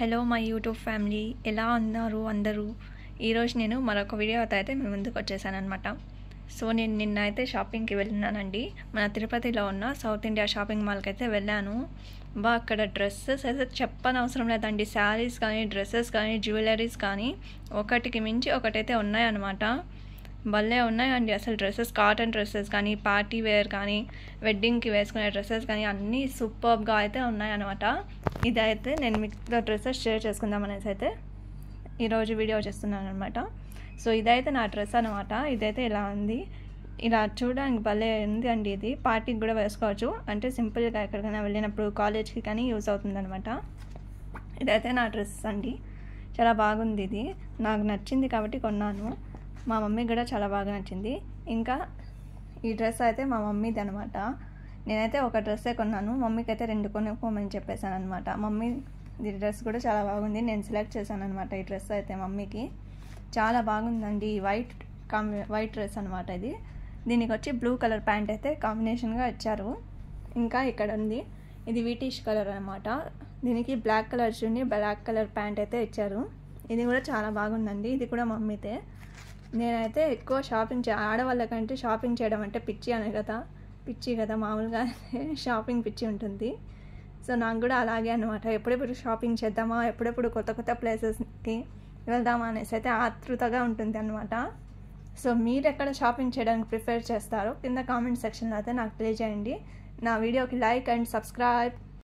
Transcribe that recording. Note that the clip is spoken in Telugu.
హలో మై యూట్యూబ్ ఫ్యామిలీ, ఎలా ఉన్నారు అందరూ? ఈరోజు నేను మరొక వీడియోతో అయితే మీ ముందుకు వచ్చేసాను అనమాట. సో నేను నిన్న అయితే షాపింగ్కి వెళ్ళినానండి. మన తిరుపతిలో ఉన్న సౌత్ ఇండియా షాపింగ్ మాల్కి అయితే వెళ్ళాను. అక్కడ డ్రెస్సెస్ అయితే చెప్పనవసరం లేదండి. శారీస్ కానీ, డ్రెస్సెస్ కానీ, జ్యువెలరీస్ కానీ ఒకటికి మించి ఒకటైతే ఉన్నాయన్నమాట. భలే ఉన్నాయండి అసలు డ్రెస్సెస్. కాటన్ డ్రెస్సెస్ కానీ, పార్టీ వేర్ కానీ, వెడ్డింగ్కి వేసుకునే డ్రెస్సెస్ కానీ అన్నీ సూపర్గా అయితే ఉన్నాయన్నమాట. ఇదైతే నేను మీకు డ్రెస్సెస్ షేర్ చేసుకుందాం అనేసి అయితే ఈరోజు వీడియో చేస్తున్నాను అనమాట. సో ఇదైతే నా డ్రెస్ అనమాట. ఇదైతే ఇలా ఉంది. ఇలా చూడడానికి భలే ఉంది అండి. ఇది పార్టీకి కూడా వేసుకోవచ్చు, అంటే సింపుల్గా ఎక్కడికైనా వెళ్ళినప్పుడు కాలేజ్కి కానీ యూజ్ అవుతుంది అనమాట. ఇదైతే నా డ్రెస్ అండి. చాలా బాగుంది. ఇది నాకు నచ్చింది కాబట్టి కొన్నాను. మా మమ్మీకి కూడా చాలా బాగా నచ్చింది. ఇంకా ఈ డ్రెస్ అయితే మా మమ్మీది అనమాట. నేనైతే ఒక డ్రెస్సే కొన్నాను, మమ్మీకి అయితే 2 కొనుక్కోమని చెప్పేశాను అనమాట. మమ్మీ ఈ డ్రెస్ కూడా చాలా బాగుంది. నేను సెలెక్ట్ చేశాను అనమాట ఈ డ్రెస్ అయితే మమ్మీకి. చాలా బాగుందండి. వైట్ డ్రెస్ అనమాట ఇది. దీనికి వచ్చి బ్లూ కలర్ ప్యాంట్ అయితే కాంబినేషన్గా ఇచ్చారు. ఇంకా ఇక్కడ ఉంది, ఇది వీటిష్ కలర్ అనమాట. దీనికి బ్లాక్ కలర్ చున్నీ, బ్లాక్ కలర్ ప్యాంట్ అయితే ఇచ్చారు. ఇది కూడా చాలా బాగుందండి. ఇది కూడా మమ్మీతే. నేనైతే ఎక్కువ ఆడవాళ్ళకంటే షాపింగ్ చేయడం అంటే పిచ్చి కదా మామూలుగా షాపింగ్ పిచ్చి ఉంటుంది. సో నాకు కూడా అలాగే అనమాట. ఎప్పుడెప్పుడు షాపింగ్ చేద్దామా, ఎప్పుడెప్పుడు కొత్త ప్లేసెస్కి వెళ్దామా అనేసి అయితే ఆతృతగా ఉంటుంది అనమాట. సో మీరు ఎక్కడ షాపింగ్ చేయడానికి ప్రిఫర్ చేస్తారో కింద కామెంట్ సెక్షన్లో అయితే నాకు తెలియజేయండి. నా వీడియోకి లైక్ అండ్ సబ్స్క్రైబ్.